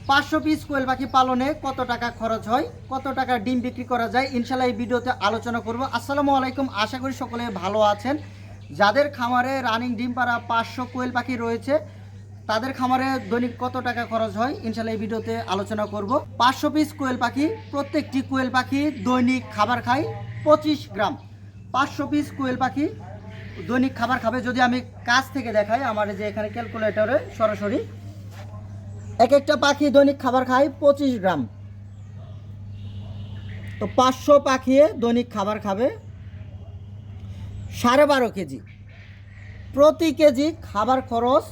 500 piece কোয়েল পাখি পালনে কত টাকা খরচ হয়, কত টাকা ডিম বিক্রি করা যায়, ইনশাল্লাহ এই ভিডিওতে আলোচনা করব। আসসালামু আলাইকুম, আশা করি সকলে ভালো আছেন। যাদের খামারে রানিং ডিম পাড়া 500 কোয়েল পাখি রয়েছে তাদের খামারে দৈনিক কত টাকা খরচ হয়, ইনশাল্লাহ এই ভিডিওতে আলোচনা করব। 500 পিস কোয়েল পাখি, প্রত্যেকটি কোয়েল পাখি দৈনিক খাবার খায় 25 গ্রাম। 500 পিস কোয়েল পাখি দৈনিক খাবার খাবে। যদি আমি কাছ থেকে দেখাই, আমার যে এখানে ক্যালকুলেটরে সরাসরি এক একটা পাখি দৈনিক খাবার খায় 25 গ্রাম। তো 500 পাখি দৈনিক খাবার খাবে 12.5 কেজি। প্রতি কেজি খাবার খরচ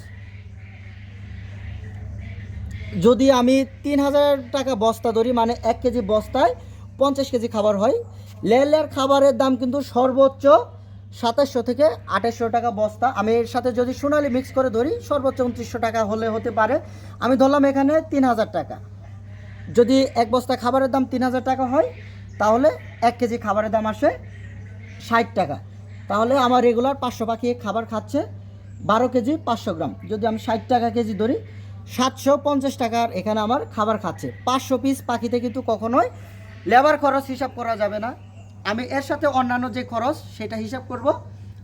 যদি আমি 3000 টাকা বস্তা ধরি, মানে 1 কেজি বস্তায় 50 কেজি খাবার হয়। লেয়ার খাবারের দাম কিন্তু সর্বোচ্চ 2700 থেকে 2800 টাকা বস্তা। আমি এর সাথে যদি সোনালি মিক্স করে ধরি সর্বোচ্চ 2900 টাকা হলে হতে পারে। আমি ধরলাম এখানে 3000 টাকা। যদি এক বস্তা খাবারের দাম 3000 টাকা হয় তাহলে 1 কেজি খাবারের দাম আসে 60 টাকা। তাহলে আমার রেগুলার 500 পাখি খাবার খাচ্ছে 12 কেজি 500 গ্রাম। যদি আমি 60 টাকা কেজি ধরি 750 টাকার এখানে আমার খাবার খাচ্ছে। 500 পিস পাখিতে কিন্তু কখনোই লেবার খরচ হিসাব করা যাবে না। আমি এর সাথে অন্যান্য যে খরচ সেটা হিসাব করব।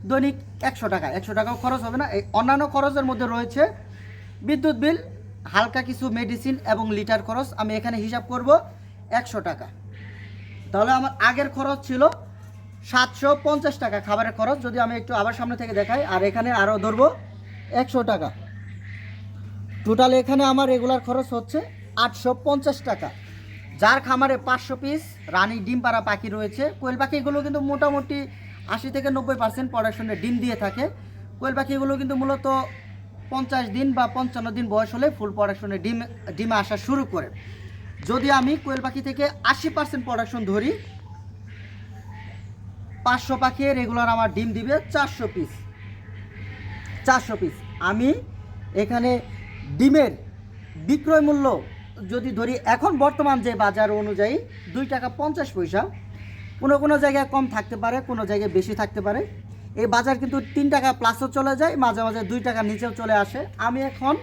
দৈনিক 100 টাকা, 100 টাকাও খরচ হবে না। এই অন্যান্য খরচের মধ্যে রয়েছে বিদ্যুৎ বিল, হালকা কিছু মেডিসিন এবং লিটার খরচ। আমি এখানে হিসাব করব 100 টাকা। তাহলে আমার আগের খরচ ছিল 750 টাকা খাবারের খরচ। যদি আমি একটু আবার সামনে থেকে দেখাই, আর এখানে আরও ধরবো 100 টাকা। টোটাল এখানে আমার রেগুলার খরচ হচ্ছে 850 টাকা। যার খামারে 500 পিস রানী ডিম পাড়া পাখি রয়েছে, কোয়েল পাখিগুলো কিন্তু মোটামুটি 80 থেকে 90% প্রোডাকশনে ডিম দিয়ে থাকে। কোয়েল পাখিগুলো কিন্তু মূলত 50 দিন বা 55 দিন বয়স হলে ফুল প্রোডাকশনে ডিমে আসা শুরু করে। যদি আমি কোয়েল পাখি থেকে 80% প্রোডাকশন ধরি, 500 পাখি রেগুলার আমার ডিম দিবে 400 পিস। 400 পিস। আমি এখানে ডিমের বিক্রয় মূল্য যদি ধরি, এখন বর্তমান যে বাজার অনুযায়ী 2 টাকা 50 পয়সা। কোনো কোনো জায়গায় কম থাকতে পারে, কোনো জায়গায় বেশি থাকতে পারে। এই বাজার কিন্তু 3 টাকা প্লাসও চলে যায়, মাঝে মাঝে 2 টাকার নিচেও চলে আসে। আমি এখন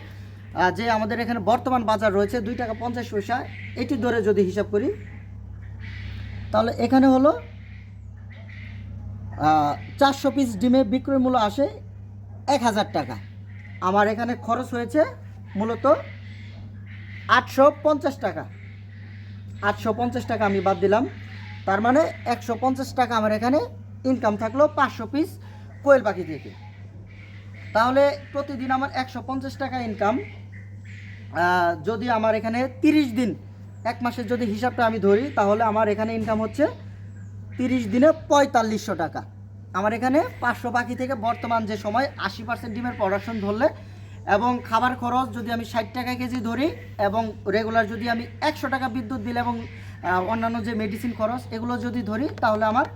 যে আমাদের এখানে বর্তমান বাজার রয়েছে 2 টাকা 50 পয়সা, এটি ধরে যদি হিসাব করি তাহলে এখানে হলো 400 পিস ডিমে বিক্রয় মূল্য আসে 1000 টাকা। আমার এখানে খরচ হয়েছে মূলত 850 টাকা। 850 টাকা আমি বাদ দিলাম, তার মানে 150 টাকা আমার এখানে ইনকাম থাকলো 500 পিস কোয়েল পাখি থেকে। তাহলে প্রতিদিন আমার 150 টাকা ইনকাম। যদি আমার এখানে 30 দিন, এক মাসের যদি হিসাবটা আমি ধরি, তাহলে আমার এখানে ইনকাম হচ্ছে 30 দিনে 4500 টাকা। আমার এখানে 500 পাখি থেকে বর্তমান যে সময় 80% ডিমের প্রোডাকশন ধরলে এবং খাবার খরচ যদি আমি 60 টাকা কেজি ধরি এবং রেগুলার যদি আমি 100 টাকা বিদ্যুৎ বিল এবং অন্যান্য যে মেডিসিন খরচ এগুলো যদি ধরি, তাহলে আমার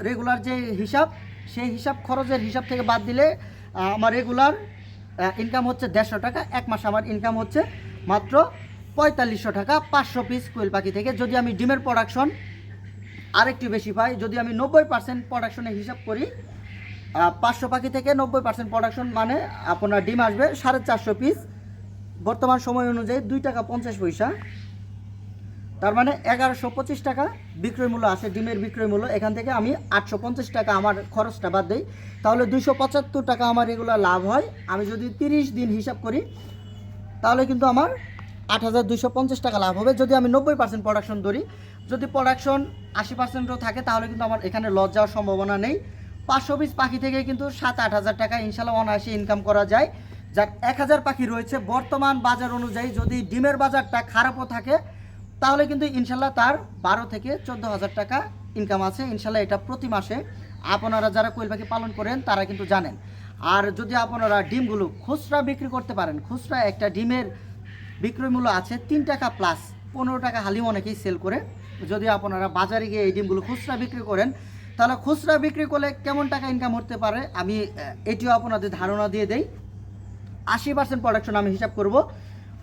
রেগুলার যে হিসাব, সেই হিসাব খরচের হিসাব থেকে বাদ দিলে আমার রেগুলার ইনকাম হচ্ছে 150 টাকা। এক মাস আমার ইনকাম হচ্ছে মাত্র 4500 টাকা 500 পিস কোয়েল পাখি থেকে। যদি আমি ডিমের প্রোডাকশন আরেকটু বেশি পাই, যদি আমি 90% প্রোডাকশনের হিসাব করি, 500 পাখি থেকে 90% প্রোডাকশন মানে আপনার ডিম আসবে 450 পিস। বর্তমান সময় অনুযায়ী 2 টাকা 50 পয়সা, তার মানে 1125 টাকা বিক্রয় মূল্য আসে ডিমের বিক্রয় মূল্য। এখান থেকে আমি 850 টাকা আমার খরচটা বাদ দিই, তাহলে 275 টাকা আমার এগুলো লাভ হয়। আমি যদি 30 দিন হিসাব করি তাহলে কিন্তু আমার 8250 টাকা লাভ হবে। যদি আমি 90% প্রোডাকশন ধরি, যদি প্রোডাকশন 80%ও থাকে তাহলে কিন্তু আমার এখানে লস যাওয়ার সম্ভাবনা নেই। 500 পিস পাখি থেকে কিন্তু 7-8 হাজার টাকা ইনশাল্লাহ অনায়াসে ইনকাম করা যায়। যার 1000 পাখি রয়েছে, বর্তমান বাজার অনুযায়ী যদি ডিমের বাজারটা খারাপও থাকে তাহলে কিন্তু ইনশাল্লাহ তার 12 থেকে 14,000 টাকা ইনকাম আছে ইনশাল্লাহ। এটা প্রতি মাসে। আপনারা যারা কোয়েল পাখি পালন করেন তারা কিন্তু জানেন। আর যদি আপনারা ডিমগুলো খুচরা বিক্রি করতে পারেন, খুচরা একটা ডিমের বিক্রয় মূল্য আছে 3 টাকা প্লাস, 15 টাকা হালিম অনেকেই সেল করে। যদি আপনারা বাজারে গিয়ে এই ডিমগুলো খুচরা বিক্রি করেন তাহলে খুচরা বিক্রি করলে কেমন টাকা ইনকাম হতে পারে আমি এটিও আপনাদের ধারণা দিয়ে দেই। 80% প্রোডাকশন আমি হিসাব করব।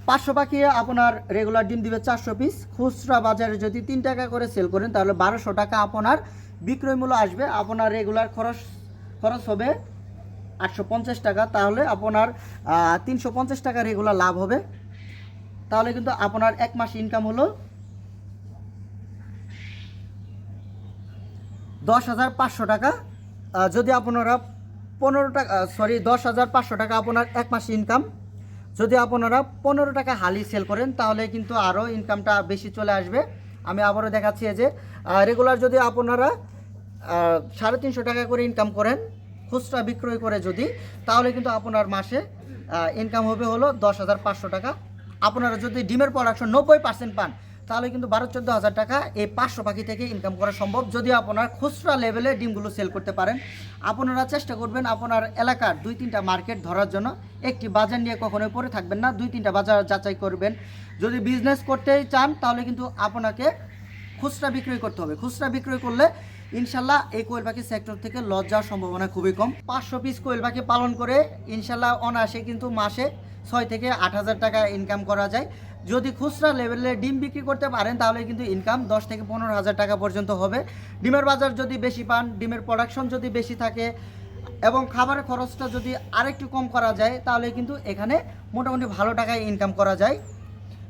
500 পাখি আপনার রেগুলার ডিম দিবে 400 পিস। খুচরা বাজারে যদি 3 টাকা করে সেল করেন তাহলে 1200 টাকা আপনার বিক্রয় মূল্য আসবে। আপনার রেগুলার খরচ হবে 850 টাকা, তাহলে আপনার 350 টাকা রেগুলার লাভ হবে। তাহলে কিন্তু আপনার এক মাস ইনকাম হলো 10,500 টাকা। যদি আপনারা 15 টাকা 10,500 টাকা আপনার এক মাস ইনকাম, যদি আপনারা 15 টাকা হালি সেল করেন তাহলে কিন্তু আরও ইনকামটা বেশি চলে আসবে। আমি আবারও দেখাচ্ছি যে রেগুলার যদি আপনারা 350 টাকা করে ইনকাম করেন খুচরা বিক্রয় করে যদি, তাহলে কিন্তু আপনার মাসে ইনকাম হবে হলো 10,500 টাকা। আপনারা যদি ডিমের প্রোডাকশন 90% পান তাহলে কিন্তু 12-14 হাজার টাকা এই 500 পাখি থেকে ইনকাম করা সম্ভব, যদি আপনার খুচরা লেভেলে ডিমগুলো সেল করতে পারেন। আপনারা চেষ্টা করবেন আপনার এলাকার 2-3টা মার্কেট ধরার জন্য। একটি বাজার নিয়ে কখনোই পড়ে থাকবেন না, 2-3টা বাজার যাচাই করবেন। যদি বিজনেস করতেই চান তাহলে কিন্তু আপনাকে খুচরা বিক্রয় করতে হবে। খুচরা বিক্রয় করলে ইনশাল্লাহ এই কোয়েল পাখি সেক্টর থেকে লস যাওয়ার সম্ভাবনা খুবই কম। 500 পিস কোয়েল পাখি পালন করে ইনশাল্লাহ অনায়াসে কিন্তু মাসে 6 থেকে 8 হাজার টাকা ইনকাম করা যায়। যদি খুচরা লেভেলে ডিম বিক্রি করতে পারেন তাহলে কিন্তু ইনকাম 10 থেকে 15 হাজার টাকা পর্যন্ত হবে। ডিমের বাজার যদি বেশি পান, ডিমের প্রোডাকশন যদি বেশি থাকে এবং খাবারের খরচটা যদি আরেকটু কম করা যায় তাহলে কিন্তু এখানে মোটামুটি ভালো টাকায় ইনকাম করা যায়।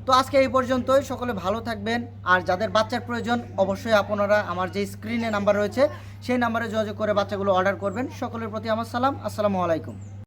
তো আজকে এই পর্যন্তই, সকলে ভালো থাকবেন। আর যাদের বাচ্চার প্রয়োজন অবশ্যই আপনারা আমার যে স্ক্রিনে নাম্বার রয়েছে সেই নাম্বারে যোগাযোগ করে বাচ্চাগুলো অর্ডার করবেন। সকলের প্রতি আমার সালাম, আসসালামু আলাইকুম।